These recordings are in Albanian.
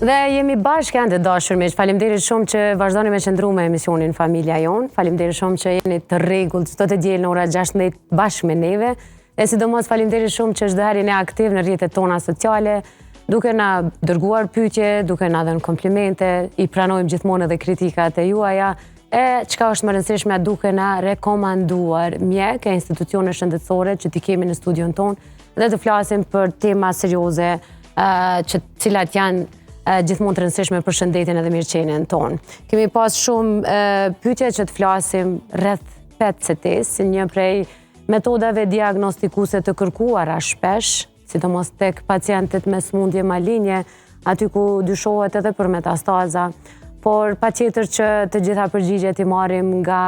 Dhe jemi bashkë janë të dashur miq. Faleminderit shumë që vazhdoni me qëndru me emisionin Familja Jon. Faleminderit shumë që jeni të rregullt çdo të diel në ora 16 bashkë me neve. E sidomos faleminderit shumë që çdo herë jeni aktiv në rrjetet tona sociale, duke na dërguar pyetje, duke na dhënë komplimente, i pranojmë gjithmonë edhe kritikat e juaja. E çka është më rëndësishme, duke na rekomanduar mjek e institucione shëndetësore që t'i kemi në studion tonë dhe të flasim për tema serioze cilat janë gjithmonë të rëndësishme për shëndetin edhe mirëqenien tonë. Kemi pas shumë pyetje që të flasim rreth PET-CT-s, si një prej metodave diagnostikuese të kërkuara shpesh, sidomos tek pacientët me smundje malinje, aty ku dyshohet edhe për metastaza, por patjetër që të gjitha përgjigjet i marrim nga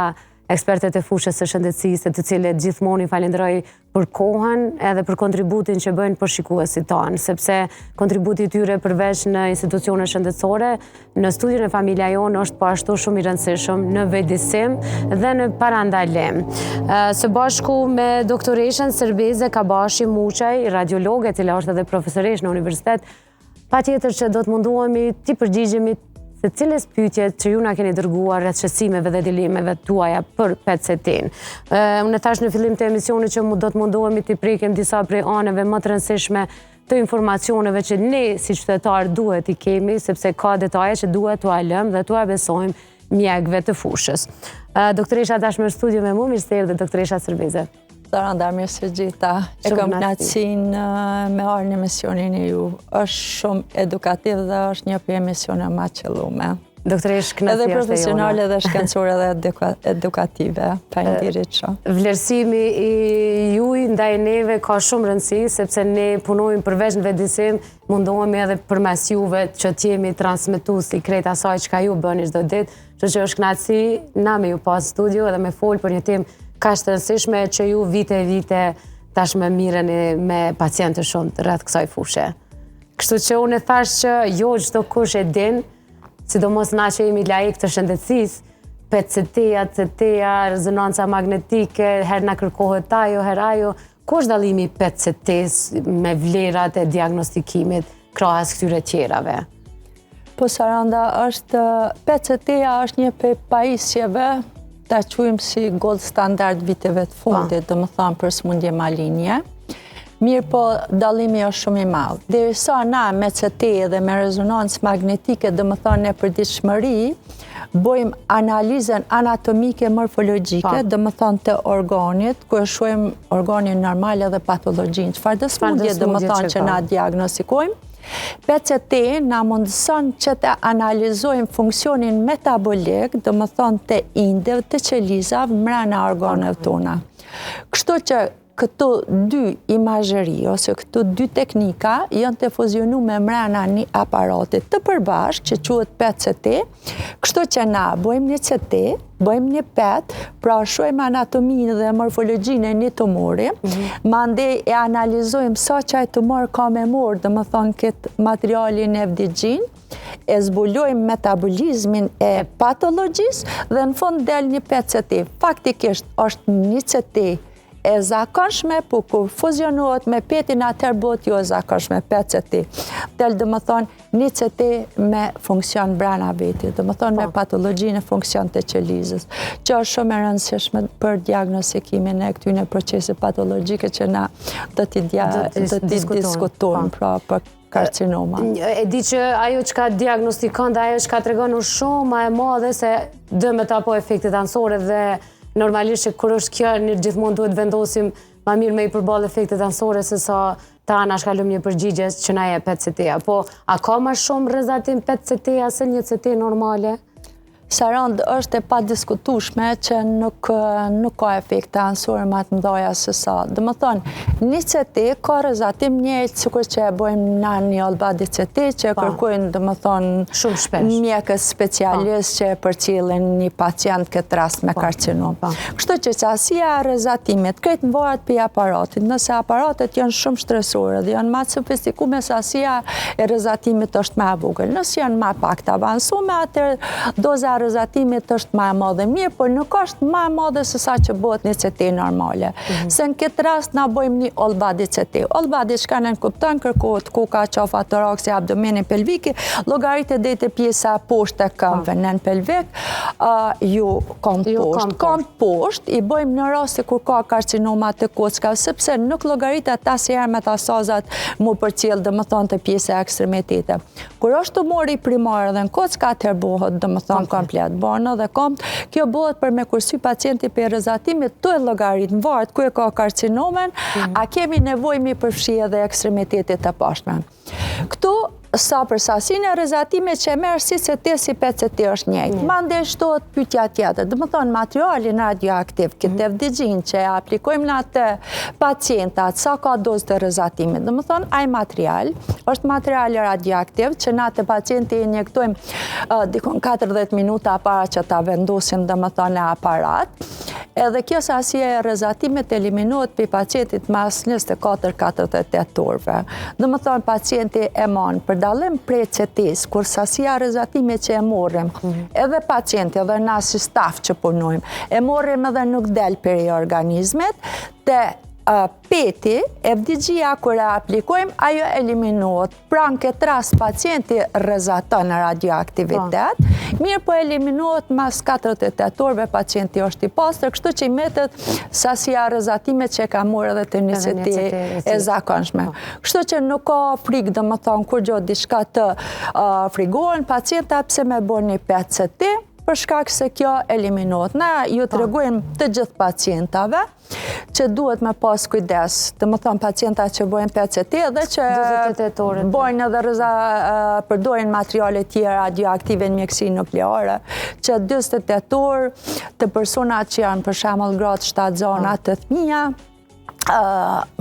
ekspertët e fushës së shëndetësisë, të cilët gjithmonë i falenderoj për kohën edhe për kontributin që bëjnë për shikuesit tanë, sepse kontributi i tyre përveç në institucione shëndetësore, në studion e Familja Jon është po ashtu shumë i rëndësishëm në vetëdijsim dhe në parandalim. Së bashku me doktoreshën Cerveze Kabashi Muçaj, radiologe, e cila është edhe profesoresh në universitet, patjetër që do të munduemi t'i përgjigjemi se cilës pyetjet që ju na keni dërguar rreth shqetësimeve dhe dilemeve tuaja për PET-CT-n. Unë thash në fillim të emisionit që do të mundohemi t'i prekim disa prej anëve më të rëndësishme të informacioneve që ne si qytetar duhet i kemi, sepse ka detaje që duhet t'u lëmë dhe t'u besojmë mjekëve të fushës. Doktoresha tashmë në studio me mu, mirë se erdhe doktoresha Cerveze. Saranda, mirë se gjitha. E kam kënaqësinë me arë në emisionin e ju. Është shumë edukativ dhe është një për emisione ma qëllume. Doktoresh, kënaqësia është e jona. Edhe profesionale dhe shkencore dhe edukative. Faleminderit shumë. Vlerësimi i juaj ndaj neve ka shumë rëndësi, sepse ne punojmë përveç në vetëdijsim, mundohemi edhe përmes juve që t'jemi transmetues i krejt asaj çka ju bëni çdo ditë. Kështu që është kënaqësi na me ju pas studio edhe me fol për një temë ka të rëndësishme që ju vite tashmë mireni me pacientë shumë rreth kësaj fushe. Kështu që unë thash që jo çdo kush e din, sidomos na që jemi laik të shëndetësisë, PET-CT-ja, CT-ja, rezonanca magnetike, herë na kërkohet ajo, herë ajo. Ku është dallimi i PET-CT-s me vlerat e diagnostikimit krahas këtyre tjerave? Po Saranda, PET-CT-ja është një prej pajisjeve ta quajmë si gold standard viteve të fundit, do më thamë për smundje malinje. Mirë po, dallimi është shumë i madh. Derisa na me CT dhe me rezonancë magnetike, do më thamë në përditshmëri, bojmë analizën anatomike morfologjike, do më thamë të organit, ku e shohim organin normal dhe patologjinë. Çfarë do smundje do më thamë që na diagnostikojmë? PET-CT na mundëson që të analizojmë funksionin metabolik, do më thonë të indëve, të qelizave mbrana organeve tona. Kështu që këto dy imazheri ose këto dy teknika janë të fuzionuar mbrana një aparatit të përbashkët që quhet PET-CT, kështu që na bëjmë një CT, bëjmë një PET, pra shohim anatominë dhe morfologjinë e një tumori, mandej e analizojmë sa çaj tumor ka me morë, do më thonë këtë materialin e vdigjin, e zbulojmë metabolizmin e patologjisë dhe në fund del një PET-CT. Faktikisht është një CT e zakonshme, po kur fuzionohet me PET-in atëherë bëhet jo e zakonshme, PET-CT. Del do më thonë një CT me funksion brana veti, do më thonë me patologjinë e funksion të qelizës, që është shumë e rëndësishme për diagnostikimin e këtyre procese patologjike që na do t'i diskutojmë pra për karcinoma. E di që ajo që ka diagnostikon dhe ajo që ka tregon është shumë ma e madhe se dëmet apo efektet anësore dhe normalisht që kur është kjo një gjithmonë duhet vendosim ma mirë me i përballë efektet anësore se sa ta na shkallëm një përgjigje që na jep PET-CT-ja. Po, a ka ma shumë rrezatim PET-CT-ja se një CT normale? Sarand, është e padiskutueshme që nuk ka efekte anësore më të mëdha se sa. Do më thonë, një CT ka rrezatim njëjtë sikur që e bëjmë na një All-Body CT që e kërkojnë, do më thonë, mjekës specialist që e përcjellin një pacient këtë rast me karcinom. Kështu që qasja e rrezatimit krejt mvaret për aparatit. Nëse aparatet janë shumë shtresore dhe janë më të sofistikuar, qasja e rrezatimit është më e vogël. Nëse janë më pak të avancuar, atëherë doza rrezatimit është më e madhe mirë, por nuk është më e madhe se sa që bëhet një CT normale. Se në këtë rast na bëjmë një all body CT. All body çka ne kupton, kërkohet kuka, qafa, toraksi, abdomeni, pelviki, llogaritë deri te pjesa poshtë e këmbëve, nën pelvik, ju poshtë i bëjmë në rast kur ka karcinoma të kockave, sepse nuk llogaritet ata si herë metastazat mu përcjell, domethënë të pjesa e ekstremitete. Kur është tumori primar dhe në kockë, atëherë bëhet domethënë komplet bana dhe komt. Kjo bëhet për me kursy pacienti për rrezatimit të llogarit, varet ku e ka karcinomen, a kemi nevojë mi përfshi edhe ekstremitetet të poshtme. Këtu sa për sasinë e rrezatimit që e merr si CT si PCT është njëjtë. Mandej shtohet pyetja tjetër, domethënë materialin radioaktiv, këtë FDG-n që e aplikojmë në atë pacientat, sa ka dozë të rrezatimit. Domethënë ai material është material radioaktiv që na të pacienti i injektojmë dikon 40 minuta para që ta vendosim domethënë në aparat. Edhe kjo sasi e rrezatimit eliminohet për pacientit mas 24-48 orëve. Domethënë pacienti e mon për dallim prej CT-s, kur sasia rrezatimit që e morrim, edhe pacienti edhe na si staf që punojmë, e morrim edhe nuk del prej organizmit, peti, FDG-a kur e aplikojmë, ajo eliminohet. Pra në këtë rast pacienti rrezaton radioaktivitet, mirë po eliminohet mas 48 orëve pacienti është i pastër, kështu që i metet sasia rrezatimit që ka marrë edhe të një CT e zakonshme. Kështu që nuk ka frikë, domethënë kur gjo diçka të frigohen pacienta pse me bën një PCT, për shkak se kjo eliminohet. Na ju tregojmë të gjithë pacientave që duhet me pas kujdes, domethënë pacienta që bëjnë PCT dhe që bëjnë edhe përdorin materiale tjera radioaktive në mjekësi nukleare, që 48 orë të personat që janë për shembull gratë shtatzana të fëmija,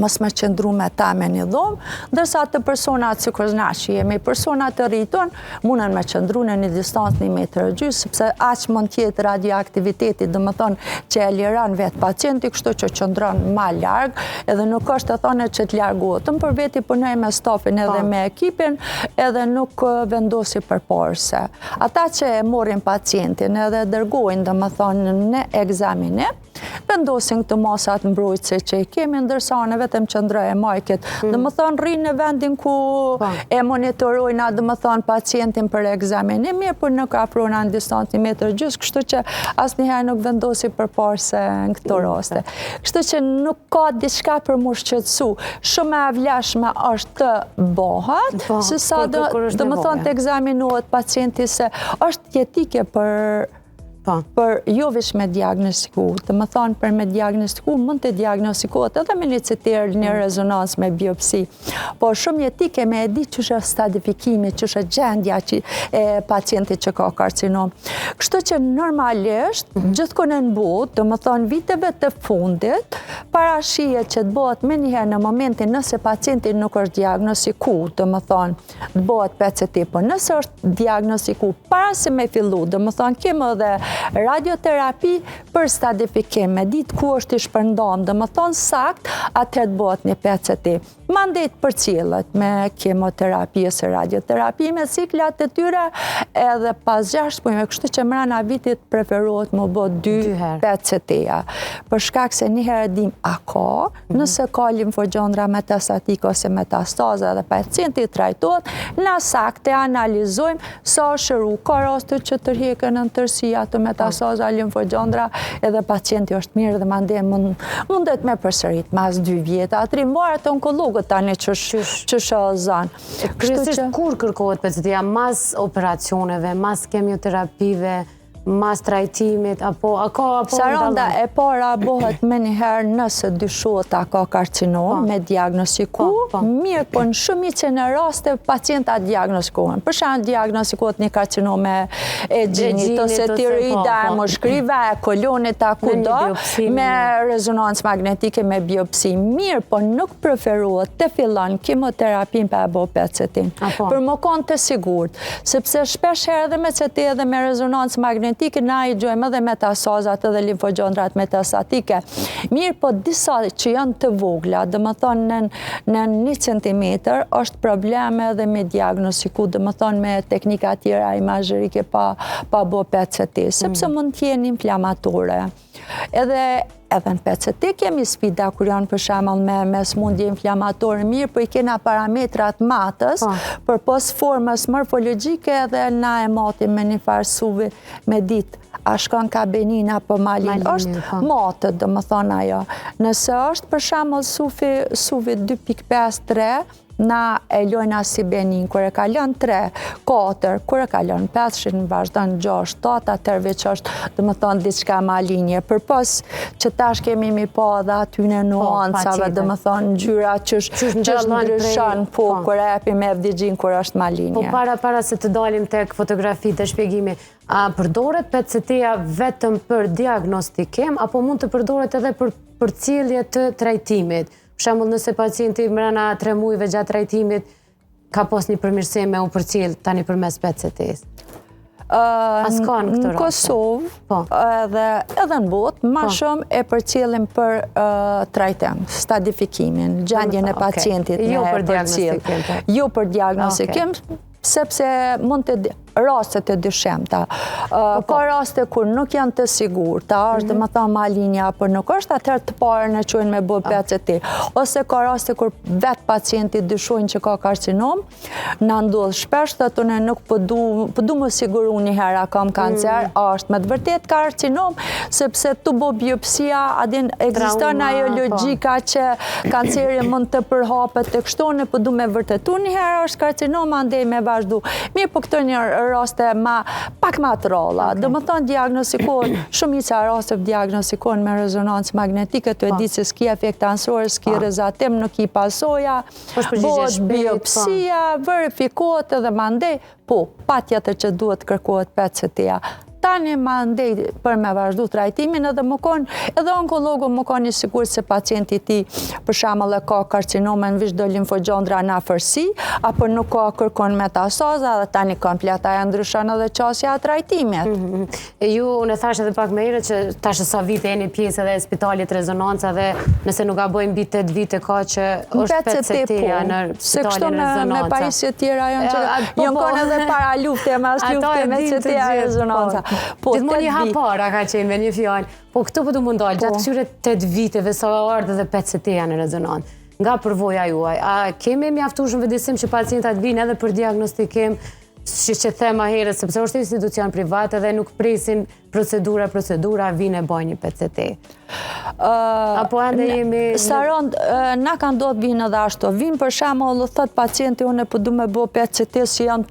mos me qëndru me ta me një dhomë, ndërsa të personat si kur na që jemi personat të rriton, munen me qëndru në një distancë 1,5 metër, sepse aq mund tjetë radioaktiviteti, domethënë që e liran vetë pacienti, kështu që qëndron ma larg, edhe nuk është të thone që të largohetëm, për veti punoj me stafin edhe me ekipin, edhe nuk vendosi përparse. Ata që e morin pacientin edhe dërgojnë domethënë në egzaminim, vendosin këtë masat mbrojtëse që i kemi, ndërsa në vetëm qëndroj e majket. Domethënë rrinë në vendin ku e monitorojna domethënë pacientin për egzaminim, mirë për nuk afrona në distancë 1,5 metër, kështu që asnjëherë nuk vendosi përparse në këto raste. Kështu që nuk ka diçka për mu shqetësu. Shumë e vlefshme është të bëhet, se sa domethënë të egzaminohet pacienti se është jetike për jo veç me diagnostiku, të më thonë për me diagnostiku, mund të diagnostikohet edhe me një CT, një rezonancë me biopsi, por shumë jetike me e di që është stadifikimi, që është gjendja e pacientit që ka karcinom. Kështu që normalisht, gjithkone në botë, të më thonë viteve të fundit, parashije që të bëhet me njëherë në momentin nëse pacientit nuk është diagnostiku, të më thonë, të bëhet PCT, por nëse është diagnostiku para se me fillu, të më thonë, kemë edhe radioterapi për stadifikim, me ditë ku është i shpërndam, dhe më thonë sakt, atër të bëhet një PCT. Mandej për cilët me kemoterapi ose radioterapi me ciklat e tyre edhe pas 6 muajve, kështu që mrena vitit preferohet më bë 2 PCT-a. Për shkak se njëherë dim a ka, nëse ka limfogjendra metastatik ose metastaza dhe pacienti trajtohet, na sakte analizojmë sa shëru, ka raste që tërheqen në tërësi ato metastaza limfogjendra edhe pacienti është mirë dhe mandej mundet me përsërit mas 2 vjeta. Atëri mbarët onkologët tani që shëzan. Kryesisht kur kërkohet PCT-ja, mas operacioneve, mas kemioterapive, mas trajtimit, apo Saranda e para bëhet me njëherë nëse dyshohet a ka karcinom me diagnostiku, mirë, po në shumicën e raste pacienta diagnostikohen. Për shembull diagnostikohet një karcinom e gjinit ose tiroida, moshkrive, e kolonit, a kudo, me rezonancë magnetike me biopsi. Mirë, po nuk preferohet të fillon kemoterapin pa e bo PCT-n. Për më konë të sigurt, sepse shpesh herë edhe me CT edhe me rezonancë magnetik magnetike na i gjojmë edhe metasazat edhe limfogjondrat metastatike. Mirë, po disa që janë të vogla, dhe më thonë në 1 centimetër, është probleme edhe me diagnostiku, dhe më thonë me teknika tjera imazherike pa bo PCT, sepse mund t'jenë inflamatore. Edhe në PCT kemi sfida kur janë për shembull me smundje inflamatore mirë, po I kena parametrat matës, për pos formës morfologjike edhe na e matim me një farë suvi me ditë. A shkon ka benin apo malin, është matët, dhe më thonë ajo. Nëse është për shembull suvi 2.5-3, na e lojna si benin, kur e kalon 3, 4, kur e kalon 5, në vazhdon 6, 7, atër veç është, dhe më thonë, diçka malinje. Për pos që tash kemi mi pa dhe aty në nuancave, dhe më thonë, ngjyra që ndryshon, po, kur e epim FDG-n, kur është malinje. Po para se të dalim tek fotografi të shpjegimi, a përdoret PCT-ja vetëm për diagnostikim, apo mund të përdoret edhe për cilje të trajtimit? Për shembull, nëse pacienti mbrana 3 muajve gjatë trajtimit ka pas një përmirësim me u përcjell tani përmes PCT-s. Në Kosovë edhe në botë, ma shumë e përcjellim për trajtim, stadifikimin, gjendjen e pacientit me përcjell. Jo për diagnostikim, sepse mund të rastet e dyshemta. Ka raste kur nuk janë të sigurta, është dhe më thonë malinja, për nuk është atëherë të parën e quajnë me bë PCT. Ose ka raste kur vetë pacienti dyshojnë që ka karcinom, na ndodh shpesh thotë unë nuk po du më siguru një herë a kam kancer, është me të vërtet karcinom, sepse tu bo biopsia, adin ekziston ajo logjika që kanceri mund të përhapet të kështone, po du me vërtetu një herë është karcinom, andej me vazhdu. Mirë, po këto një raste pak ma të ralla. Dhe më thonë diagnostikohen, shumica raste diagnostikohen me rezonancë magnetike, të e ditë se s'ki efekt ansor, s'ki rezatim, nuk I pasoja, bëhet biopsia, verifikohet edhe mandej, po, pa tjetër që duhet kërkohet PCT-ja. Tani ma ndej për me vazhdu trajtimin edhe edhe onkologu më ka një sigur se pacienti ti për shembull e ka karcinome në vish do limfogjondra në afërsi, apo nuk ka kërkon metastaza dhe tani kompleta e ndryshon edhe qasja e trajtimit. Ju, unë thash edhe pak më herët që tash sa vite jeni pjesë edhe e spitalit rezonanca dhe nëse nuk gabojmë mbi 8 vite ka që është PCT-ja në spitalin rezonanca. Me pajisje tjera janë kanë edhe para lufte, mas lufte me PCT-ja rezonanca. Gjithmonë një hapara ka qenë me një fjalë. Po këtu po du më ndalë, gjatë këtyre 8 viteve sa ardhë dhe PCT-ja në rezonancë. Nga përvoja juaj, a kemi mjaftueshëm vëdësim që pacientat vinë edhe për diagnostikim, që thema herët, sepse është institucion privat edhe nuk presin procedura, vinë e bajnë një PCT. Apo ende jemi... Saron, na ka ndodhë vinë edhe ashtu. Vinë për shembull, thot pacienti une po du me bo PCT si janë,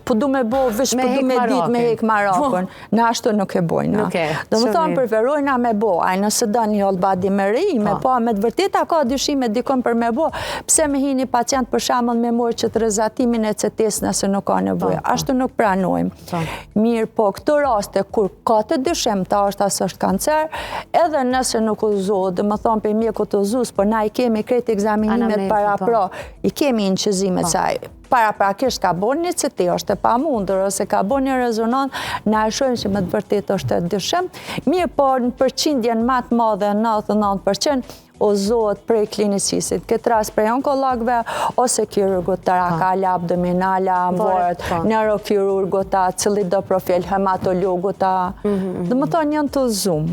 po du me bo vish, po du me dit me hek marakën. Në ashtu nuk e bojna. Do më thonë preferojna me bo, a nëse do një holbadi me rejime, po me të vërteta ka dyshime dikon për me bo, pse me hi një pacient për shembull me morë që të rezatimin e CT-s nëse nuk ka nevojë. Ashtu nuk pranojmë. Mirë, po këto raste kur ka të dyshim ta është asë është kancer, edhe nëse nuk uzohet, dhe më thonë për mjekut uzus, por na I kemi krejt egzaminimet para pro, I kemi inqizimet saj. Paraprakisht ka bon një CT, është e pamundur, ose ka bon një rezonant, na e shojmë që me të vërtet është e dyshim. Mirë, po në përqindjen ma të madhe, 99%, uzohet prej klinicisit. Këtë rast prej onkologve, ose kirurgut tarakale, abdominale, amvorët, neurokirurgut ta, cili do profil, hematologut ta, dhe më thonë janë të zoom.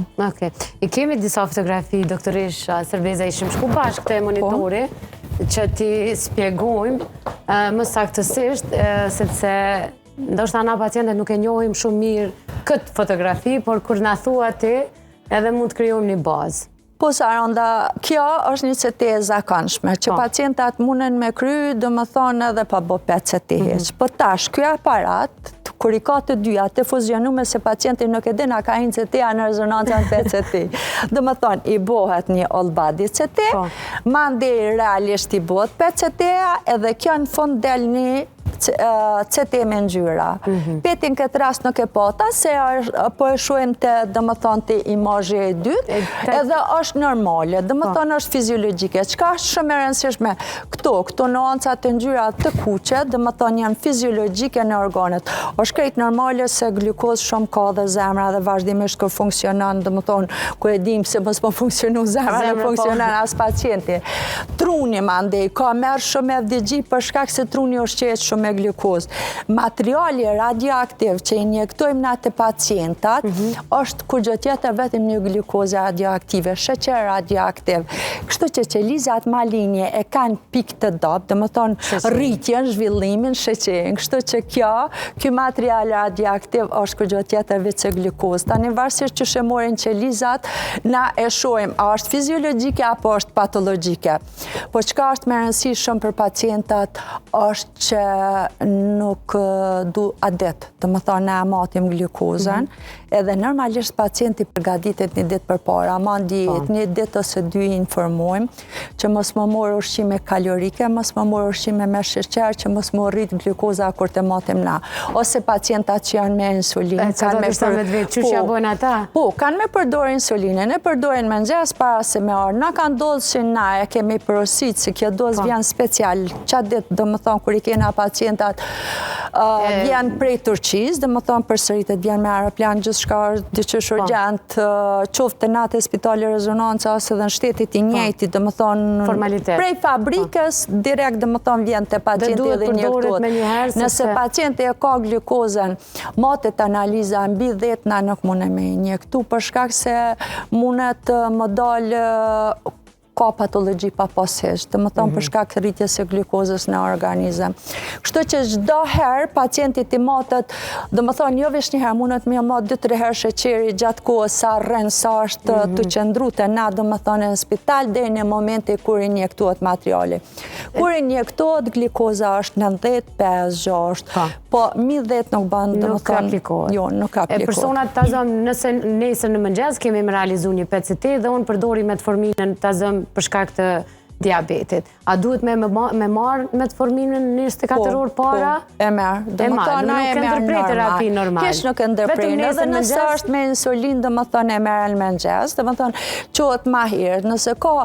I kemi disa fotografi, doktorish Serveza, ishim shku bashkë të monitori, që ti spjegojmë më saktësisht, sepse ndoshta na pacientet nuk e njohim shumë mirë këtë fotografi, por kur na thua ti, edhe mund të krijojmë një bazë. Po Saranda, kjo është një CT e zakonshme, që pacientat munden me kry, dhe më thonë edhe pa bo PCT heq. Po tash, kjo aparat, kur I ka të dyja, të fuzionume se pacienti nuk e din a ka një CT-a në rezonancën PCT. Dhe më thonë, I bohet një all body CT, mandi realisht I bohet PCT-a, edhe kjo në fund del një CT me ngjyra. Petin këtë rast nuk e pata, se po e shohim të dëmëthon të imazhi e dytë, edhe është normale, dëmëthon është fiziologjike. Çka është shumë e rëndësishme? Këto nuancat të ngjyra të kuqe, dëmëthon janë fiziologjike në organet. Është krejt normale se glukozë shumë ka dhe zemra dhe vazhdimisht kur funksionon, dëmëthon ku e dim se mos po funksionu zemra, nuk funksionon as pacienti. Truni mandej ka merr shumë FDG për shkak se truni ushqehet shumë me glukozë. Materiali radioaktiv që injektojmë na te pacientat është kur gjë tjetër vetëm një glukozë radioaktive, sheqer radioaktiv. Kështu që qelizat malinje e kanë pikë të dobët, domethënë rritjen, zhvillimin, sheqerin. Kështu që ky material radioaktiv është kur gjë tjetër veç se glukozë. Tani varësisht që shemorin qelizat, na e shohim a është fiziologjike apo është patologjike. Po çka është më rëndësi shumë për pacientat është që nuk du adet, domethënë na matim glukozën, edhe normalisht pacienti përgatitet një ditë përpara, mandjet një ditë ose dy informojmë që mos më morë ushqime kalorike, mos më morë ushqime me sheqer, që mos më rrit glukoza kur të matim na. Ose pacientat që janë me insulinë, kanë me përdorë insulinën, e përdorin me mëngjes para se me orë. Na kanë ndodhur që na e kemi porositë se kjo dozë vjen special. Çat ditë domethënë kur i kena pacientat vjen prej Turqisë, domethënë përsëritet vjen me aeroplan gjithçka dyqysh urgjent, qoftë natë spitali rezonanca ose në shtetit i njëjtit, domethënë prej fabrikës direkt domethënë vjen te pacienti dhe injektohet. Nëse pacienti e ka glukozën, matet analiza mbi 10 na nuk mund me injektu për shkak se mundet më dalë ka patologji pa pashesh, domethënë për shkak të rritjes së glukozës në organizëm. Kështu që çdo herë pacienti i matet, domethënë jo vetëm një herë, mundet me mat 2-3 herë sheqeri gjatë kohës sa rën sa është të qëndruar te na domethënë në spital deri në momentin kur injektohet materiali. Kur injektohet glukoza është 90, 5, 6, po mi 10 nuk bën domethënë jo, nuk aplikohet. Personat tazëm nëse nesër në mëngjes kemi realizuar një PCT dhe unë përdori metforminën tazëm për shkak të diabetit. A duhet me marrë metforminën 24 orë para? E merr. Domethënë nuk e ndërprej terapi normal. Kish nuk e ndërprej. Edhe nëse është me insulinë, domethënë e merr në mëngjes, domethënë quhet ma herë. Nëse ka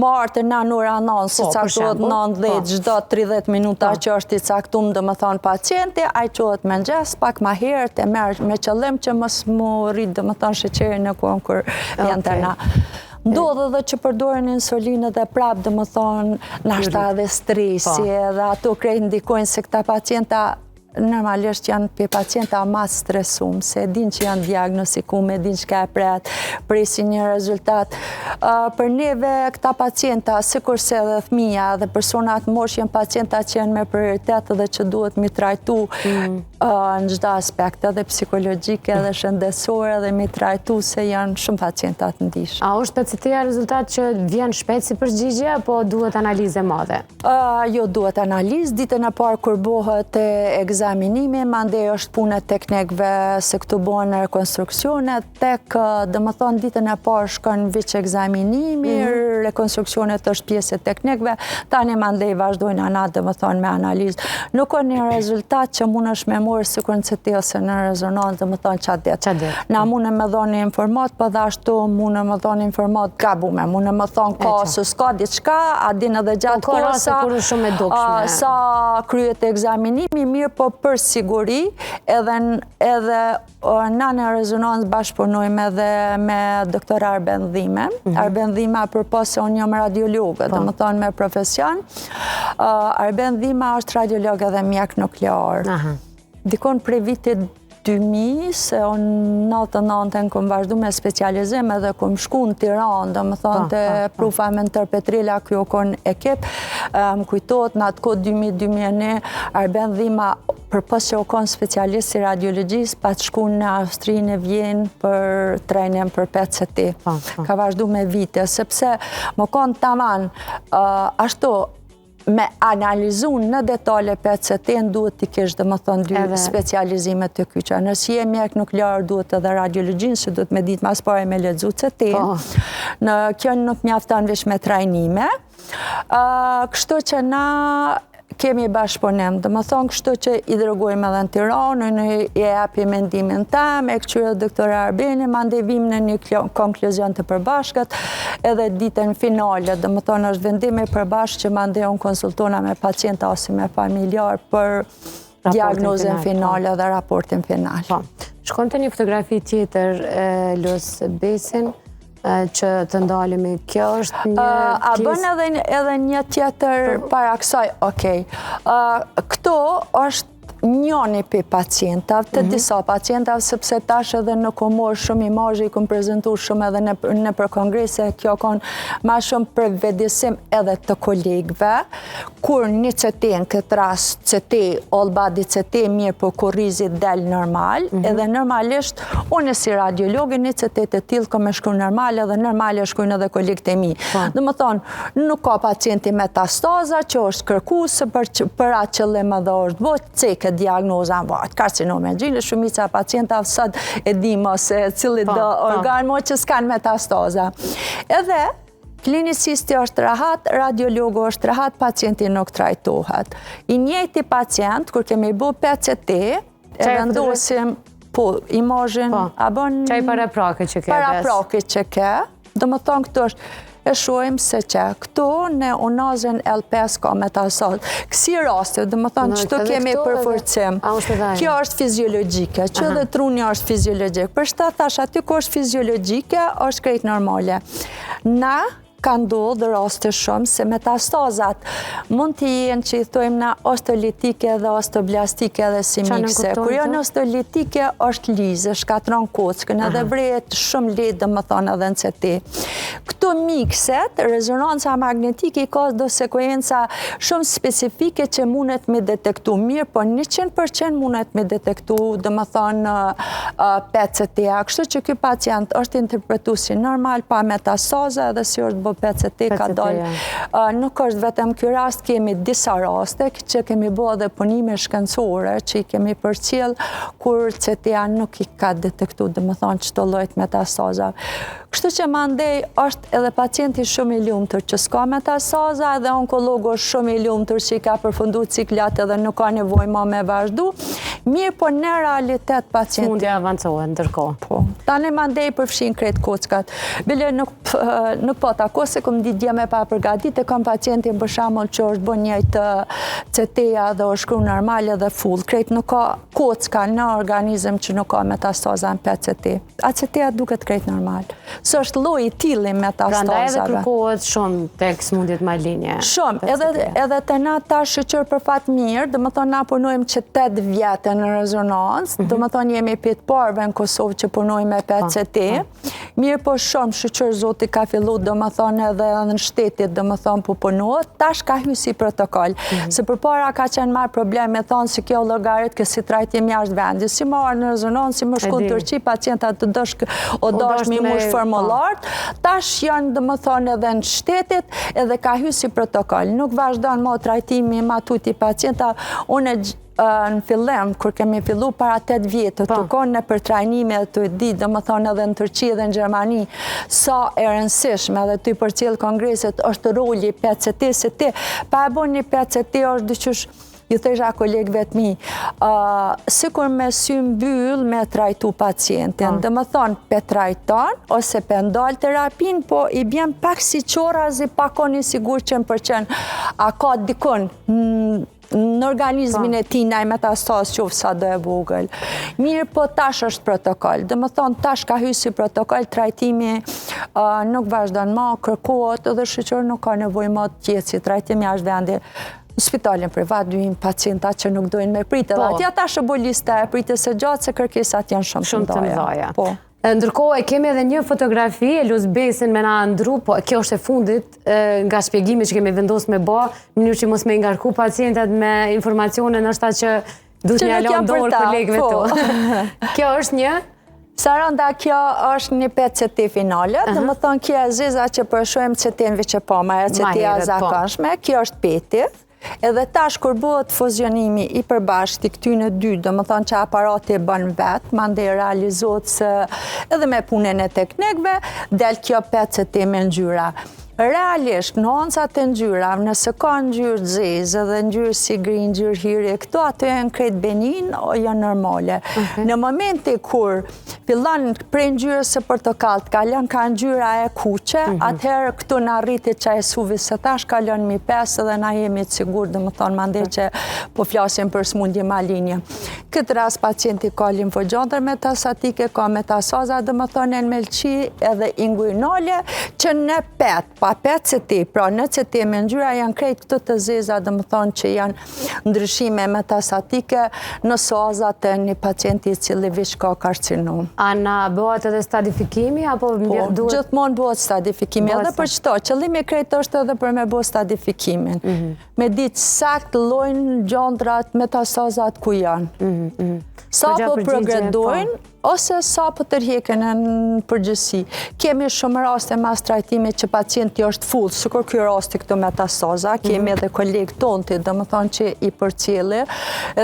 marrë në ora 9, si caktohet 9-10 çdo 30 minuta që është i caktuar domethënë pacienti, ai quhet mëngjes pak ma herë të merr me qëllim që mos mu rrit domethënë sheqerin në kohën kur janë te na. Ndodhë edhe që përdoren insulinë dhe prapë domethënë nashta edhe stresi edhe ato krejt ndikojnë se këta pacienta normalisht janë për pacienta ma stresum, se din që janë diagnostikume, din që ka e pret, presin një rezultat. Për neve këta pacienta, sikurse edhe fëmija dhe personat mosh janë pacienta që janë me prioritet dhe që duhet mi trajtu në çdo aspekt, edhe psikologjike, edhe shëndetësore, edhe mi trajtu se janë shumë pacientat ndish. A është PCT-ja rezultat që vjen shpejt si përgjigje, apo duhet analizë madhe? Jo, duhet analizë. Ditën e parë kur bëhet ekzaminimi, mandej është punë e teknikëve se këtu bëhen rekonstruksionet, tek domethënë ditën e parë shkon veç ekzaminimi, rekonstruksionet është pjesë e teknikëve, tani mandej vazhdojnë ana domethënë me analizë. Nuk ka një rezultat që mundesh me morë sikur në CT ose në rezonancë, domethënë çat ditë. Na mundem me dhënë informat, po dhe ashtu mundem me dhënë informat gabume, mundem me thonë ka ose s'ka diçka, a din edhe gjatë kohës sa kryet ekzaminimi, mirë po për siguri, edhe na në rezonancë bashkëpunojmë edhe me doktor Arben Dhime. Arben Dhime përpos se unë jam radiologë, domethënë me profesion. Arben Dhime është radiologë edhe mjek nuklear. Dikon prej vitit 2000, se unë 99 këm vazhdu me specializim edhe këm shku në Tiranë, dhe më thonë të prufa me në Tërpetrila, kjo kon ekip, më kujtot në atë kod 2000-2001, Arben Dhima, për pas që o kon specialist i radiologjisë, pa të shku në Austrinë e Vjenë për trajnim për PCT. Ka vazhdu me vite, sepse më kon taman, ashtu, me analizu në detale PCT-në duhet t'i kesh dhe më thonë dy specializimet të kyqa. Nësi je mjek nuklear duhet edhe radiologjinë, që duhet me ditë mas pare me ledzu CT-në. Në kjo nuk mjaftan vesh me trajnime. Kështu që na kemi bashkëpunim, dhe më thonë kështu që i dërgojmë edhe në Tiranë, në i japi mendimin tam, e këqyre doktor Arbeni, mande vim në një konkluzion të përbashkët, edhe ditën finale, dhe më thonë është vendimi përbashkë që mande unë konsultona me pacienta ose me familjar për diagnozën finale dhe raportin final. Shkon të një fotografi tjetër, Lus Besin, që të ndalemi, kjo është një A bën edhe një tjetër para kësaj, okej. Këto është njëni për pacientav, të disa pacientav, sepse tash edhe në komor shumë imazhe i kom prezentu shumë edhe në për kongrese, kjo konë ma shumë për vedisim edhe të kolegve, kur një CT në këtë rast, CT, all body CT, mirë për kurrizi del normal, edhe normalisht, unë si radiologi një CT të tillë kom e shkru normal, edhe normal e shkrujnë edhe kolegtemi. Dhe më thonë, nuk ka pacienti metastaza, që është kërkusë për atë qëllim edhe është botë, diagnoza në karcinome gjile, shumica pacientave sot e dimo se cili do organ mo që s'kan metastaza. Edhe klinicisti është rahat, radiologu është rahat, pacienti nuk trajtohet. I njëjti pacient, kur kemi bu PCT, e vendosim imazhin, a bën... Qaj paraprake që ke? Paraprake që ke, dhe më thonë këto është, e shojmë se që këto në unazën L5 ka metastat. Kësi raste, dhe më thonë, qëto kemi përforcim. Kjo është fiziologike, që dhe truni është fiziologike. Për shta thash, aty ko është fiziologike, është krejt normale. Na ka ndodhë raste shumë se metastazat mund të jenë që i thojmë na ostolitike dhe ostoblastike dhe si mikse. Kur jo në ostolitike është lizë, shkatron kockën edhe vrejet shumë letë dhe më thonë edhe në CT. Këto mikset, rezonanca magnetike i ka do sekuenca shumë specifike që mundet me detektu mirë, po 100% mundet me detektu dhe më thonë PCT-a. Kështu që ky pacient është interpretu si normal pa metastaza edhe si është PCT ka dollë. Nuk është vetëm ky rast, kemi disa raste që kemi bo dhe punime shkencore që i kemi përcjell kur CT-a nuk i ka detektu dhe më thonë që të lojt metastaza. Kështu që mandej është edhe pacienti shumë i lumtur që s'ka metastaza edhe onkologu është shumë i lumtur që i ka përfundu ciklat edhe nuk ka nevoj ma me vazhdu. Mirë, po në realitet pacienti... Smundja avancohet ndërkohë. Po. Tani mandej përfshin krejt kockat. Bile nuk po ta se kom di dje me pa përgatit e kom pacientin për shembull që është bën njëjtë CT-a dhe është shkru normale dhe full. Krejt nuk ka kocka në organizëm që nuk ka metastaza në PCT. A CT-a duket krejt normal. Së është lloji i tillë metastazave. Prandaj edhe kërkohet shumë tek smundjet maligне. Shumë, edhe të na ta shëqër për fat mirë, dhe më thonë na punojmë që 8 vjetë në rezonancë, dhe më thonë jemi pit parve në Kosovë që punojmë me PCT. Mirë po shumë shëqër zoti ka fillu, dhe më thonë edhe në shtetit, dhe më thonë po punohet, tash ka hy si protokoll. Se për para ka qenë marrë probleme, thonë si kjo llogarit kësi trajtje jashtë vendit, si marrë në rezonancë, si më shku në Turqi, pacientat të dashmi mush formulart, tash janë dhe më thonë edhe në shtetit, edhe ka hy si protokoll. Nuk vazhdon më trajtimi ma tuti pacienta, unë në fillim, kur kemi fillu para 8 vjetë, të konë në përtrajnime dhe të di, dhe më thonë edhe në Turqi dhe në Gjermani, sa e rëndësishme dhe të i përcjell kongreset është roli PCT, se ti, pa e bon një PCT është dyqysh, ju thesha kolegëve të mi, sikur me sy mbyll me trajtu pacientin, dhe më thonë pe trajton, ose pe ndalë terapin, po i bjen pak si qorazi, pakon i sigur 100%, a ka dikon në organizmin e ti na i metastaz qofë sa do e vogël. Mirë, po tash është protokoll. Dhe më thonë, tash ka hy si protokoll, trajtimi nuk vazhdon ma, kërkohet, edhe shqyqër nuk ka nevoj ma të tjetë si trajtimi ashtë vendi. Në spitalin privat duhin pacienta që nuk dojnë me pritë. Dhe atja tash e bo lista e pritë se gjatë se kërkesat janë shumë të mdoja. Ndërkohë, kemi edhe një fotografi, e Lus Besin me na ndru, po kjo është e fundit nga shpjegimi që kemi vendosur me bë, në mënyrë që mos me ngarku pacientat me informacione ndoshta që duhet një alon dorë kolegëve tu. Kjo është një? Saranda, kjo është një PCT finale, dhe më thonë kjo e ziza që përshojmë CT-në veqepoma, e CT-a zakonshme, kjo është peti. Edhe tash kur bëhet fuzionimi i përbashkët i këtyne dy, do më thonë që aparati e bën vetë, mande realizohet se edhe me punën e teknikve, del kjo PCT me ngjyra. Realisht, nuancat e ngjyrave, nëse ka ngjyrë zezë dhe ngjyrë si gri, ngjyrë hiri, këto ato janë krejt benin o janë normale. Në momenti kur fillon prej ngjyrës së portokallët, kalon ka ngjyra e kuqe, atëherë këtu na arritet çaj suvi se tash kalon mi 5 dhe na jemi të sigurt, domethënë mandej që po flasim për smundje malinje. Këtë rast pacienti ka limfogjandër metastatike, ka metastaza domethënë në melçi edhe inguinale që në pet, pa PCT, pra në CT me ngjyra janë krejt këto të zeza domethënë që janë ndryshime metastatike në sozat e një pacienti i cili veç ka karcinom. A na bëhet edhe stadifikimi apo duhet? Gjithmonë bëhet stadifikimi, edhe për çdo. Qëllimi krejt është edhe për me bëhet stadifikimin. Me ditë sakt llojin gjandrat, metastazat ku janë. Sa po progredojnë, ose sa po tërheken në përgjithësi. Kemi shumë raste mas trajtimit që pacienti është full, sikur ky rasti këto metastaza, kemi edhe kolegë tonë, domethënë që i përcjellë,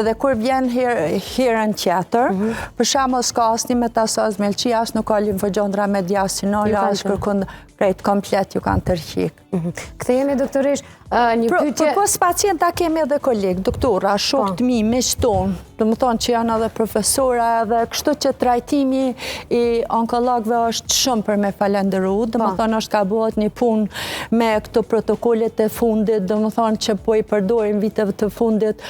edhe kur vjen herën tjetër, për shembull s'ka asnjë metastazë melçi, as nuk ka limfogjandra mediastinale, as kërkon krejt komplet ju kanë tërhiq. Kthehemi doktoresh, një pyetje. Përpos pacienta kemi edhe kolegë, doktora, shokë të mi, miq tonë, domethënë që janë edhe profesora, edhe kështu që trajtimi i onkologëve është shumë për me falendëru, domethënë është ka bëhet një punë me këto protokollet e fundit, domethënë që po i përdorin viteve të fundit.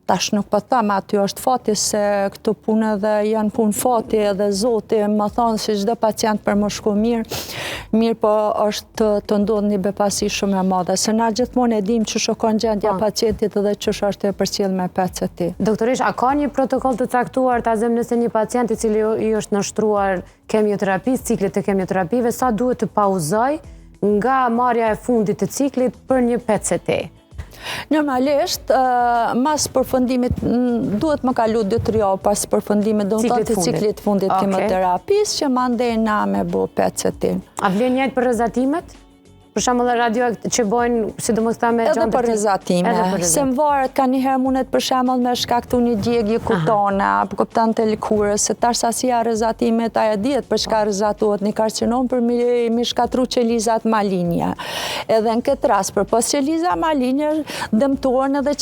Tash nuk po them aty është fati se këto punë edhe janë punë fati edhe Zoti më thonë se çdo pacient për më shku mirë po është të ndodh një bepasi shumë e madhe. Se na gjithmonë e dim që shokon gjendja pacientit edhe ç'është është e përcjell me PCT. Doktoresh, a ka një protokoll të caktuar ta zëm nëse një pacient i cili i është nështruar kemioterapi, ciklit të kemioterapive, sa duhet të pauzoj nga marrja e fundit të ciklit për një PCT? Normalisht, mas përfundimit, duhet më kalu 2-3 javë pas përfundimit, do të ciklit fundit kemoterapisë, që mandej na me bo PCT. A vlen njëjtë për rrezatimet? Për shembull radio që bojnë, sidomos këta me edhe për rrezatime. Se më varet ka njëherë mundet për shembull me shkaktu një djegje kutone, apo kupton të lëkurës, se tash sasia rrezatimet ajo dihet për çka rrezatohet një karcinom për mi shkatru qelizat malinje. Edhe në këtë rast përpos qeliza malinje dëmtohen edhe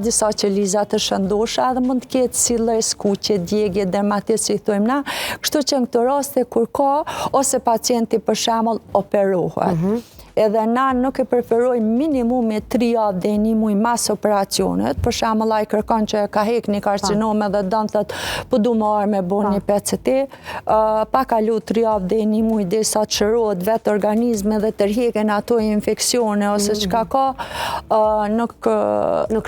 disa qeliza të shëndosha dhe mund të ketë si lloj skuqje, djegje, dermatit si thojmë na, kështu që në këto raste kur ka ose pacienti për shembull operohet. Edhe na nuk e preferojmë minimumi 3 javë dhe 1 muaj mas operacionet, për shembull ai kërkon që ka hek një karcinom edhe don thot po du më arë me bon një PCT, pa kalu 3 javë dhe 1 muaj derisa të shërohet vetë organizmi dhe tërhiqen ato infeksione ose çka ka, nuk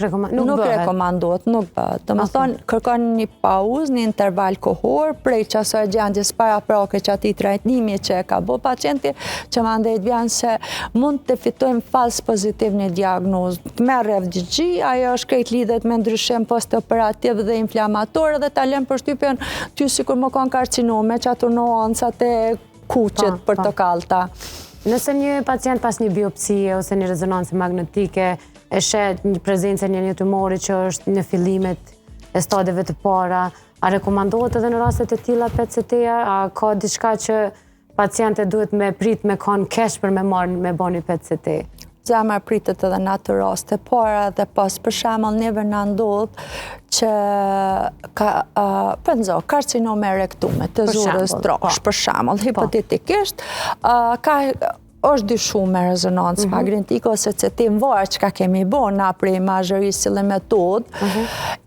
rekomandohet, nuk bëhet. Domethënë kërkon një pauzë, një interval kohor prej çasaj gjendjes paraprake që atij trajtimi që ka bë pacienti, që mandej vjen se mund të fitojmë fals pozitiv një diagnozë. Merr FDG, ajo është krejt lidhet me ndryshim postoperativ dhe inflamator dhe ta lëm përshtypjen ty sikur më kanë karcinome, që ato nuancat e kuqet portokallta. Nëse një pacient pas një biopsie ose një rezonancë magnetike e shet një prezencë një tumori që është në fillimet e stadeve të para, a rekomandohet edhe në rastet e tilla PCT-a, a ka diçka që pacientët duhet me prit me kanë kesh për me marrë me bani PCT? Zemra pritet edhe në atë raste para dhe pas, për shembull neve na ndodh që ka karcinome rektume të zurës trosh, për shembull, hipotetikisht, është dyshuar me rezonancë magnetike ose CT, varet çka kemi bën na për imazhërisë dhe metodë.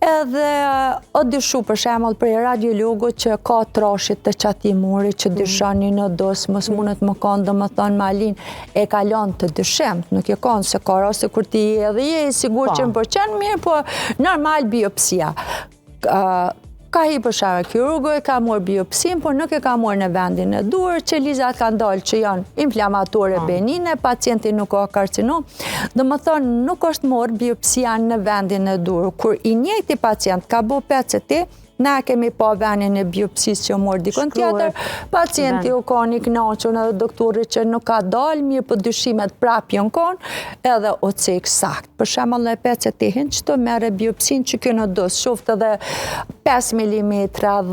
Edhe o dyshuar për shembull për radiologu që ka trashit të çatimurit që dyshon në dos, mos mundet më kanë domethënë malin e kalon të dyshemt, nuk e kanë se ka raste kur ti edhe je i sigurt 100% mirë, po normal biopsia. Ka hi për shembull kirurgu e ka marrë biopsin, por nuk e ka marrë në vendin e duhur, qelizat kanë dalë që janë inflamatore benine, pacienti nuk ka karcinom, domethënë nuk është marrë biopsia në vendin e duhur. Kur i njëjti pacient ka bë PCT, Na kemi pa venin e biopsis që morë dikon tjetër, pacienti u ka një knaqën edhe doktori që nuk ka dalë, mirë për dyshimet prap jën konë, edhe o cek sakt. Për shembull në PCT-hin që të mere biopsin që kjo në dosë, shoftë edhe 5 mm, 10,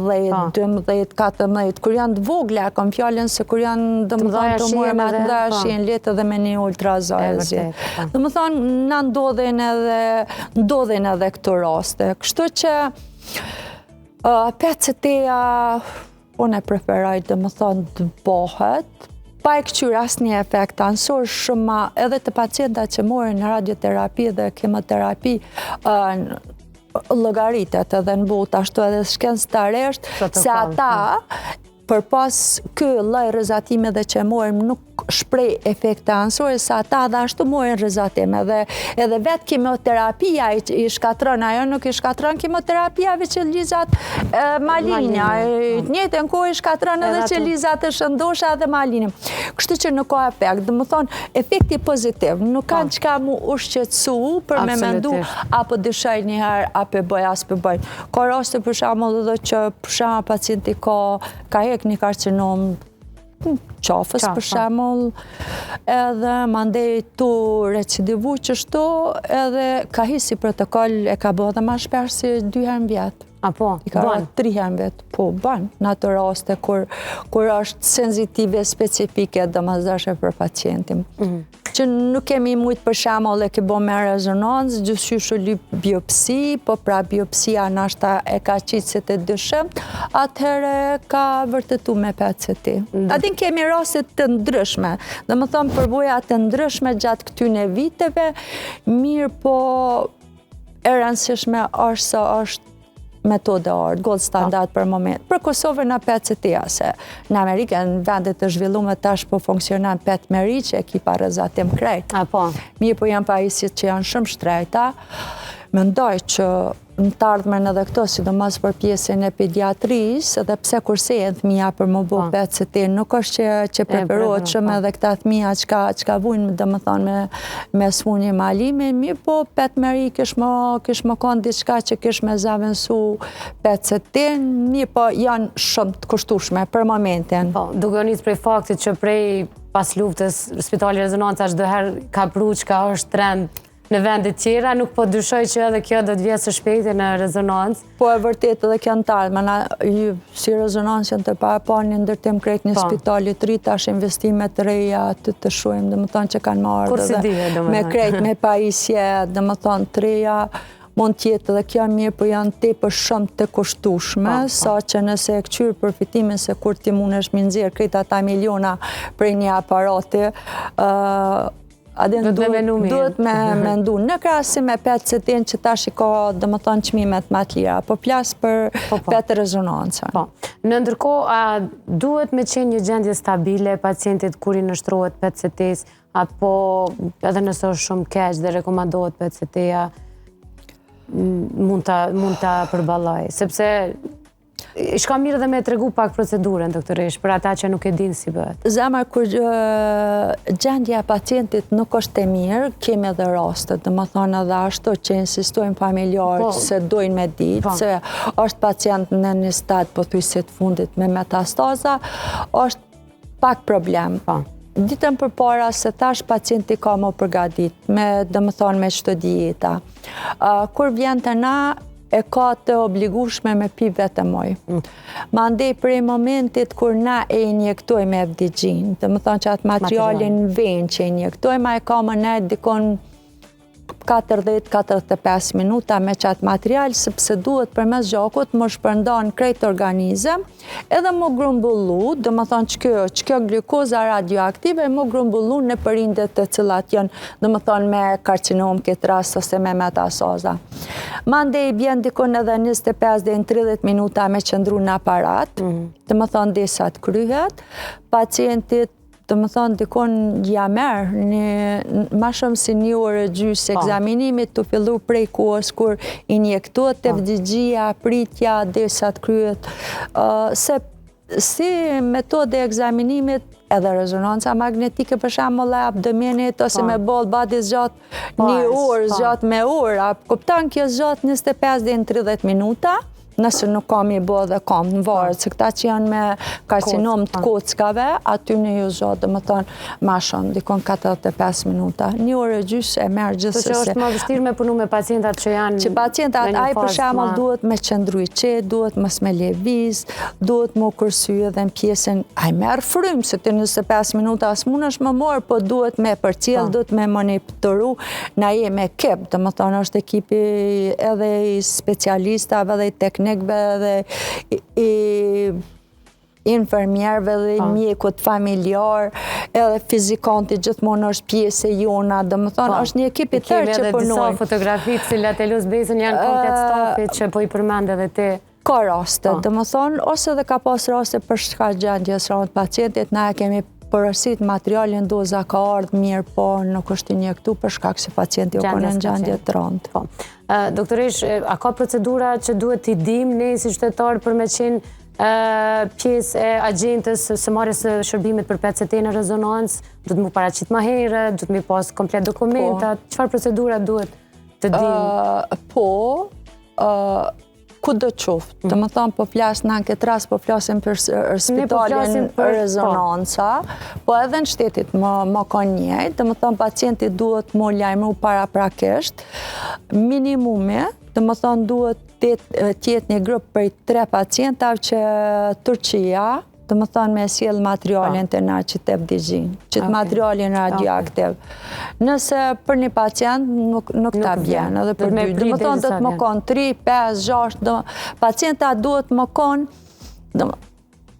12, 14, kur janë të vogla, kam fjallën se kur janë dhe më thonë të morë me të ndashjen letë edhe me një ultrazajzi. Dhe më thonë, në ndodhen edhe këto raste. Kështu që PCT-ja, unë e preferaj dhe më thonë të bëhet, pa e këqyr asë një efekt ansor shumë, edhe të pacienta që morën në radioterapi dhe kemoterapi, logaritet edhe në botë, ashtu edhe shkencëtarisht, se ata, për pas kë lloj rrezatime dhe që morëm nuk shprej efekte ansore, se ata dhe ashtu morën rrezatime edhe vetë kemoterapia i shkatron, ajo nuk i shkatron kemoterapia qelizat maligna, njëjtën kohë i shkatron edhe qelizat e shëndosha dhe maligna. Kështu që nuk ka efekt, dhe më thonë, efekti pozitiv, nuk kanë qka mu ushqetsu për me mendu, apo dyshoj njëherë, apo bëj, as për bëj. Ka raste për shembull edhe që për shembull pacienti ka hek një karcinom qafës për shembull, edhe mandej tu recidivu qështu, edhe ka hisi protokoll e ka bë dhe ma shpesh si 2 herë në vjetë. I ka 3 herë në vjetë, po ban, në ato raste kur është senzitive, specifike dhe mazashe për pacientim. Që nuk kemi mujtë për shembull e ke bo me rezonancë, gjithësysh u lyp biopsi, po pra biopsia nashta e ka qitësit e dyshëm, atëherë ka vërtetu me PCT. Atin kemi rastet të ndryshme, dhe më thonë përvoja të ndryshme gjatë këtyne viteve, mirë po e rëndësishme është se është metode ardë, gold standard për moment. Për Kosovën në PCT-a, se në Amerikë, në vendet të zhvillume tash po funksionan PET Meri që ekipa rrezatim krejt. Mirë po janë pajisjet që janë shumë shtrejta. Mendoj që në të ardhmen edhe këto, sidomos për pjesën e pediatrisë, edhe pse kurse e në thmija për më bo PCT, nuk është që preferohet shumë edhe këta thmija që vujnë, dhe më thonë, me smunje malime, mirë po PET Meri kish më konë diçka që kish me zavënsu PCT, mirë po janë shumë të kushtushme për momentin. Duke njës prej faktit që prej pas luftës, Spitali Rezonanca është dëherë ka pru që ka është trend në vendet tjera, nuk po dyshoj që edhe kjo do të vjetë së shpejti në rezonancë. Po e vërtet edhe kjo në talë, na si rezonancën të pa një ndërtim krejt një spitali të rritë, ashtë investimet të reja të shuim, dhe më thonë që kanë marrë dhe me krejt, me pajisje, dhe më thonë të reja, mund tjetë dhe kjo mirë, po janë tepër shumë të kushtushme, sa që nëse e këqyrë përfitimin se kur ti mund është minëzirë krejt ata miliona prej një aparati, duhet me mendu në krahasim me PCT-n që tash i ka dhe më thonë qmimet më të lira, po plasë për petë rezonancën. Në ndërkohë, a duhet me qenë një gjendje stabile pacientit kur i nështrohet PCT-s, apo edhe nëse është shumë keq dhe rekomandohet PCT-ja, mund ta përballoj, sepse shka mirë dhe me tregu pak procedurën, doktoresh, për ata që nuk e dinë si bëhet. Zemër, kur gjendja pacientit nuk është e mirë, kemi edhe rastet, dhe më thonë edhe ashtu që insistojnë familjarë se dojnë me ditë, se është pacient në një stad pothuajse të fundit me metastaza, është pak problem. Ditën për para se tash pacienti ka më përgadit, dhe më thonë me qëto dieta. Kur vjen të na, e ka të obligushme me pi vetëm ujë. Ma ndej prej momentit kur na e injektojmë FDG-n, dhe më thonë që atë materialin në venë që injektojmë, a e ka më nejtë dikon 40-45 minuta me qatë material, sepse duhet për mes gjakut më shpërndan krejt organizëm, edhe më grumbullu, dhe më thonë që kjo glukoza radioaktive, më grumbullu në përindet të cilat janë, dhe më thonë me karcinom këtë rast, ose me metastaza. Mandej bjen dikon edhe 25-30 minuta me qëndru në aparat, dhe më thonë disa të kryhet, pacientit të më thonë, dikon jamer, ma shumë si 1 orë gjysë ekzaminimit të fillu prej kohës kur injektohet FDG-ja, pritja, desa të kryet. Se si metode ekzaminimit, edhe rezonanca magnetike për shembull e abdomenit, ose me ball body zgjat 1 orë, zgjat me orë, kupton kjo zgjat 25 deri në 30 minuta, nëse nuk kam i bë dhe kam në varet, se këta që janë me karcinom të kockave, aty në ju zot, dhe më thonë ma shumë, dikon 45 minuta. 1 orë e gjysë e merë gjithsesi. Që është më vështirë me punu me pacientat që janë që pacientat, ai për shembull duhet me qëndru i qetë, duhet mos me lëviz, duhet më kursy edhe në pjesën, ai merr frymë, se të 25 minuta as mundesh më morë, po duhet me përcjell, duhet me monitoru, na jemi ekip, dhe më thonë është ekipi edhe i specialistave dhe i teknikëve dhe i infermierëve dhe mjekut familjar, edhe fizikanti gjithmonë është pjesë e jona, dhe më thonë është një ekip i tërë që punojnë. Kemi edhe disa fotografi të cilat e lus bezën janë komplet stafit që po i përmend edhe ti. Ka raste, dhe më thonë, ose dhe ka pas raste për shkak gjendjes rreth pacientit, na e kemi porosit materialin doza ka ardhë mirë, po nuk është injektu për shkak se pacienti u konë në gjendje të rëndë. Doktoresh, a ka procedura që duhet t'i dim ne si qytetarë për me qenë pjesë e agjentës së marrjes së shërbimit për PCT në rezonancë? Duhet mu paraqit ma herë, duhet mi pas komplet dokumentat, çfarë procedura duhet të dim? Ku do qoftë, të më thonë po flasë në anket rast, po flasim për spitalin rezonanca, po edhe në shtetit më ka njëjtë, të më thonë pacienti duhet më lajmëru para prakisht, minimumi, të më thonë duhet tjetë një grupë për 3 pacientav që Turqia, të më thonë me sjell materialin të na që të FDG, që të materialin radioaktiv. Nëse për një pacient nuk ta bjen, edhe për 2, dhe më thonë dhe të më konë 3, 5, 6, pacienta duhet më konë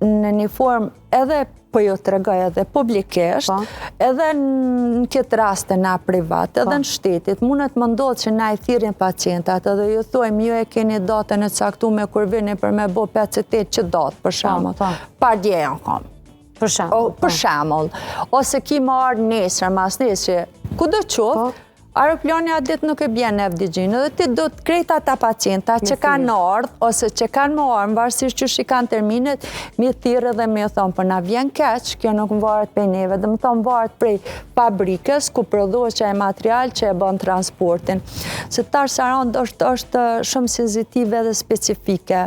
në një form edhe po ju të regoj edhe publikisht, edhe në këtë raste na privat, edhe në shtetit, mundet më ndodhë që na i thirrin pacientat, edhe ju thojmë, ju e keni datën e caktuar kur vini për me bo PCT që datë, për shembull, par dje janë kam. Për shembull, ose ki më ardhë nesër, mas nesër, ku do qoftë, aeroplani atë ditë nuk e bjen në FDG-në, dhe ti do të krejt ata pacienta që kanë ardhë, ose që kanë më ardhë, varësisht që shikan terminet, mi thirrë dhe mi thonë, për na vjen keq, kjo nuk më varet prej neve, dhe më thonë varet prej fabrikës, ku prodhohet që e material që e bën transportin. Se tash Sarand është shumë senzitive dhe specifike.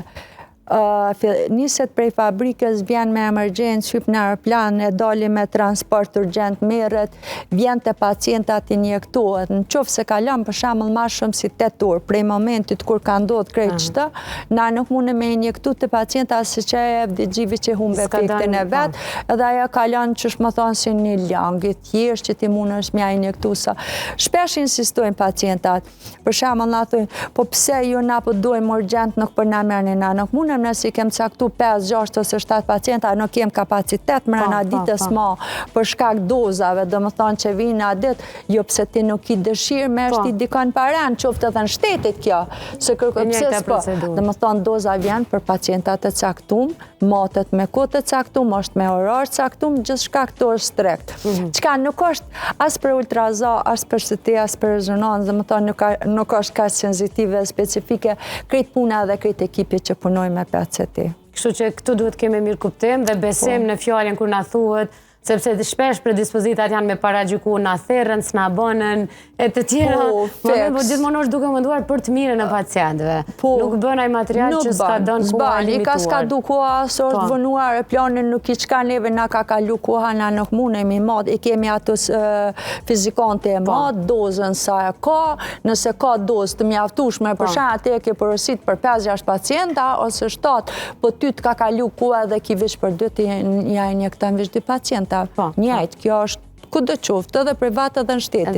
Niset prej fabrikës, vjen me emergjencë, hyp në aeroplan, e dali me transport urgent, merret, vjen të pacientat injektohet. Në qoftë se kalon për shembull më shumë si 8 orë prej momentit kur ka ndodhur krejt çdo, na nuk mundem me injektu të pacienta se që e FDG-vi që humbe efektin e vet, edhe ajo kalon ç'sh më thon si një lang i thjesht që ti mundesh me injektu sa. Shpesh insistojnë pacientat. Për shembull na thonë, po pse ju na po duajmë urgent, nuk po na merrni na, nuk mundem nëse kem caktu 5, 6 ose 7 pacienta, nuk kem kapacitet mrena ditës ma për shkak dozave, dhe më thonë që vinë a ditë, jo pse ti nuk i dëshirë me është i dikon paren, qoftë edhe në shtetit kjo, se kërkoj pëse dhe më thonë doza vjen për pacientat e caktum, matet me kohë të caktum, është me orar caktum, gjithë shka këto është strekt. Qka nuk është as për ultraza, as për CT, as për rezonancë, dhe më thonë nuk është ka senzitive, specifike, krejt puna dhe krejt ekipi që punoj me PCT. Kështu që këtu duhet kemi mirë kuptim dhe besim në fjalën kur na thuhet, sepse shpesh predispozitat janë me paragjyku na therrën, s'na bënën e të tjera. Po gjithmonë është duke menduar për të mirën e pacientëve. Nuk bën ai material që s'ka dhënë koha limituar. Ka s'ka du koha, së është vënuar e planin nuk i qka neve na ka kalu koha, na nuk mundemi mod, i kemi atës fizikante e mod, dozën sa e ka, nëse ka dozë të mjaftueshme, për shembull atë e ke porosit për 5-6 pacienta ose 7, po ty të ka kalu koha dhe ki veç për 2 ja injekton veç 2 pacienta. Njëjtë, kjo është ku do qoftë, edhe privat edhe në shtetit.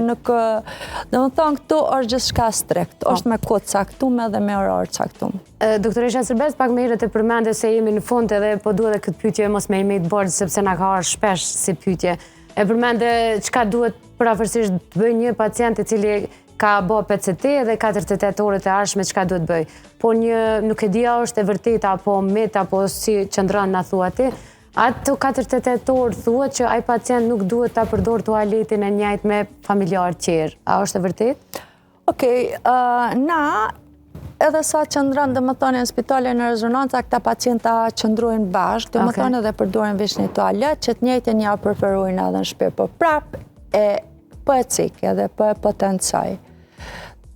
Dhe më thonë, këtu është gjithçka strekt, është me kohë caktuar dhe me orar caktuar. Doktoresha Sërbes, pak më herët e përmendë se jemi në fund edhe po duhet edhe këtë pyetje mos me i të bordë, sepse na ka ardhur shpesh si pyetje. E përmendë çka duhet parafersisht të bëjë një pacient i cili ka bë PCT dhe 48 orët e ardhshme çka duhet bëj. Po nuk e di a është e vërtetë apo met apo si qëndron na thua ti. Ato 48 orë thuhet që ai pacient nuk duhet ta përdor tualetin e njëjtë me familjar tjerë. A është e vërtetë? Okej, na edhe sa qëndron dhe më thonë në spitalin në rezonanca, këta pacienta qëndrojnë bashkë, dhe më thonë edhe përdorin veç një tualet, që të njëjtën ja preferojnë edhe në shtëpi, po prap po e cik edhe po e potencoj.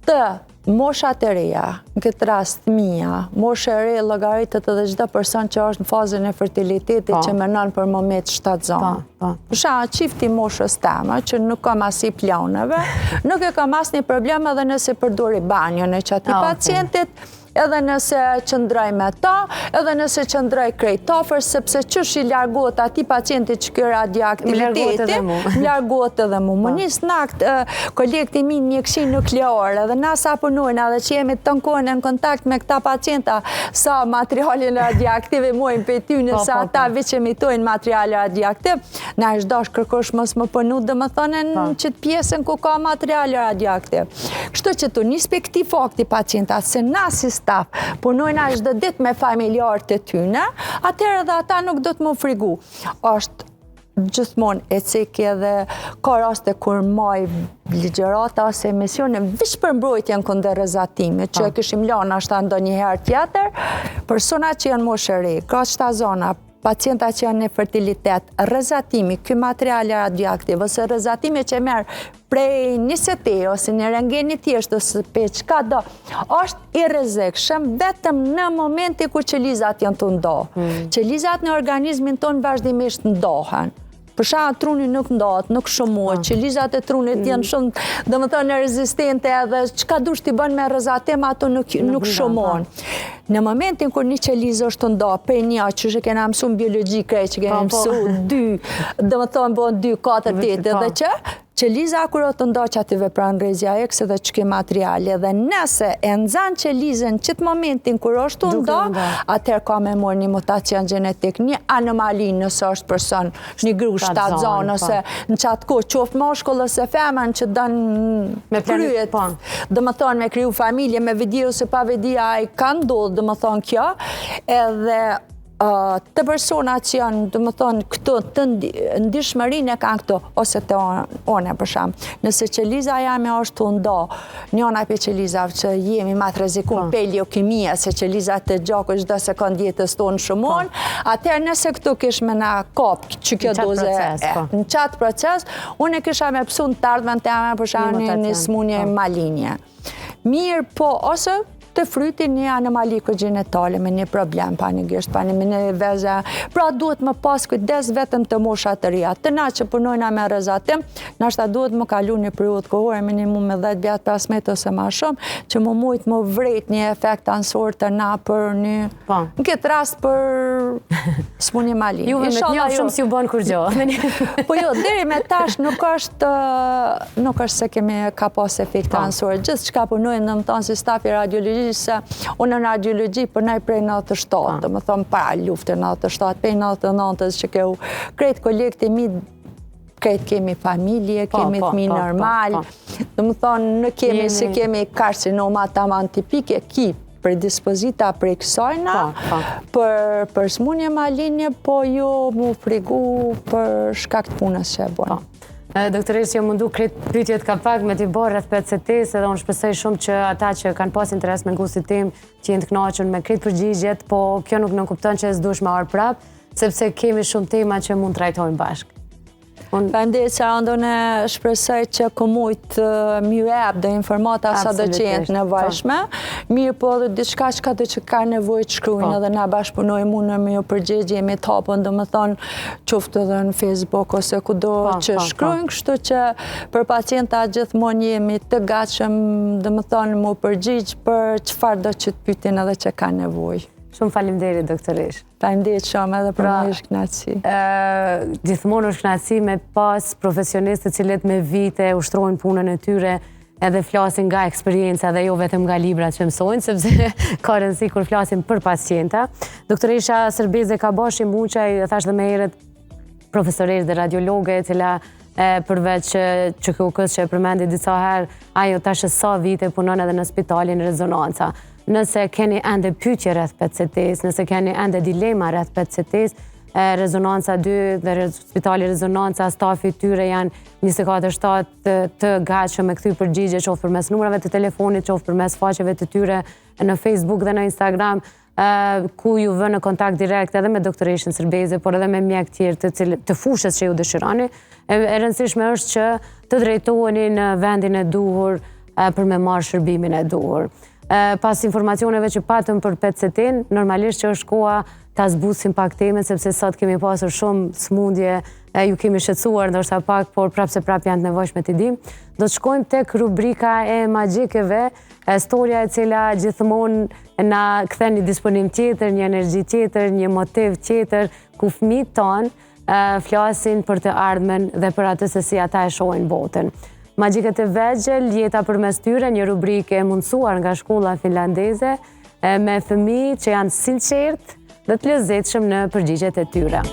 të moshat e reja, në këtë rast fëmija, moshe e re llogaritet edhe çdo person që është në fazën e fertilitetit që menon për moment shtatzon. Për shembull, çifti moshës teme që nuk ka masi planeve, nuk e ka asnjë problem edhe nëse përdori banjon e çati pacientit, edhe nëse qëndroj me ta, edhe nëse qëndroj krejt ofër, sepse qësh i largohet ati pacienti që kjo radioaktiviteti, më largohet edhe mu. Më njës nakt kolekti mi mjekësi nukleare, edhe nasa punojnë, edhe që jemi të nënkojnë në kontakt me këta pacienta sa materialin radioaktive mojnë për ty, nësa ata veç emitojnë material radioaktiv, na është dash kërkosh mos më punu dhe më thonë në qëtë pjesën ku ka material radioaktiv. Kështu që tu njës për këti fakti pacienta, se nasi staf, punojnë ashtë dhe dit me familjarët e tyne, atërë dhe ata nuk do të më frigu. Ashtë gjithmonë e cekje dhe ka raste kur maj ligjerata ose emisione vish për mbrojtjen kundër rëzatimit, që këshim lanë ashtë ndo një herë tjetër, persona që janë moshëri, ka qëta zona, pacienta që janë në fertilitet, rëzatimi, ky material radioaktiv, ose rëzatimi që merë prej një sete, ose një rengeni tjeshtë, ose pe qka do, është i rrezikshëm vetëm në momenti kur qelizat janë të ndohë. Qelizat në organizmin tonë vazhdimisht ndohen. Për shembull, truni nuk ndohet, nuk shumohet, qelizat e trunit janë shumë, domethënë rezistente edhe çka dush t'i bën me rrezatim ato nuk shumohen. Në momentin kur një qelizë është të ndohë, për një që kena mësu në biologi krejt, që kena mësu 2, domethënë bën 2, 4, 8, edhe që qeliza kur të ndohë që aty vepran rrezja X edhe që ke materiale, dhe nëse e nxan qelizën qëtë momentin kur është të ndohë, atëherë ka me morë një mutacion genetik, një anomali nëse është person, një grup shtatzon, ose në qatë kohë qoftë mashkull ose femën që dënë kryet, dhe më thonë me kryu familje, me vedi ose pa vedi, a i ka ndodhë, dhe më thonë kjo, edhe të personat që janë, dhe më thonë, këto të ndishmërin e kanë këto, ose të one, për shamë. Nëse qeliza jame është të ndo, njona për qelizave që jemi ma të rezikun paleokimia, se qelizat të gjakë është dhe sekund jetës tonë shumon, atëherë nëse këtu kish me na kop, që kjo doze në qatë proces, unë e kisha me pësu në të ardhën të jame, për shamë një smunje malinje. Mirë po, ose të fryti një anomali genitale me një problem, pa një gisht, pa një veze. Pra duhet më pas kujdes vetëm të moshat të rria. Të na që punojna me rrezatim, nashta duhet më kalu një periudhë kohore, minimum me 10 vjet 15 ose ma shumë, që më mujt më vrejt një efekt ansor të na për një... Në këtë rast për smunje malin. Juve me të një shumë si u bënë kur gjo. Po jo, deri me tash nuk është se kemi ka pas efekt ansor. Gjithë që ka punojnë në më tonë si stafi radiologi, se unë në radiologi përnaj prej 97, dhe më thonë para luftë 97, prej 99 që keu krejt kolekti mi, krejt kemi familje, kemi thmi normal, dhe më thonë në kemi se kemi karcinoma taman tipike, ki predispozita prej kësajna, për smunje malinje, po jo mu frigu për shkak të punës që e bojnë. Doktoresh, që mundu kretë pytjet ka pak me t'i borë rreth PCT-s, edhe unë shpesoj shumë që ata që kanë pas interes me ngusit tim që jenë të knaqën me kretë përgjigjet, po kjo nuk në kupton që e s'dush me arë prap, sepse kemi shumë tema që mund të trajtojnë bashkë. Përndet se andone shpresoj që komujt mjë ep dhe informata sa do që jenë nevojshme, mirë po dhe diçka që ka do që ka nevoj të shkrujnë edhe na bashkëpunojmë unë me ju përgjegje, me tapën, dhe më thonë qoftë edhe në Facebook ose kudo që shkrujnë, kështu që për pacienta gjithmonë jemi të gatshëm, dhe më thonë mu përgjigjë për qëfar do që të pytin edhe që ka nevoj. Shumë faleminderit, doktoresh. Faleminderit shumë edhe për më është knaqësi. Gjithmonë është knaqësi me pas profesionistë cilët me vite ushtrojnë punën e tyre edhe flasin nga eksperienca dhe jo vetëm nga librat që mësojnë, sepse ka rëndësi kur flasin për pacienta. Doktoresha Serbeze ka bashi muqaj, thash dhe me herët, profesoresh dhe radiologe, cila përveç që QK-s që e përmendi disa herë, ajo tash sa vite punon edhe në spitalin Rezonanca. Nëse keni ende pyetje rreth PCT-s, nëse keni ende dilema rreth PCT-s, Rezonanca 2 dhe Spitali Rezonanca, stafi tyre janë 24/7 të gatshëm me kthy përgjigje, qoftë përmes numrave të telefonit, qoftë përmes faqeve të tyre në Facebook dhe në Instagram, ku ju vë në kontakt direkt edhe me doktoreshën Serbeze, por edhe me mjek tjerë të fushës që ju dëshironi. E rëndësishme është që të drejtoheni në vendin e duhur, për me marrë shërbimin e duhur. Pas informacioneve që patëm për PCT-n, normalisht që është koha ta zbusim pak temet, sepse sot kemi pasur shumë smundje, ju kemi shqetësuar ndoshta pak, por prapë se prapë janë të nevojshme t'i dim. Do të shkojmë tek rubrika e magjikeve, storia e cila gjithmonë na kthen një disponim tjetër, një energji tjetër, një motiv tjetër, ku fëmijët tonë flasin për të ardhmen dhe për atë se si ata e shohin botën. Magjikët e vegjël, jeta përmes tyre, një rubrikë e mundësuar nga shkolla finlandeze, me fëmijë që janë sinqert dhe të lezetshëm në përgjigjet e tyre.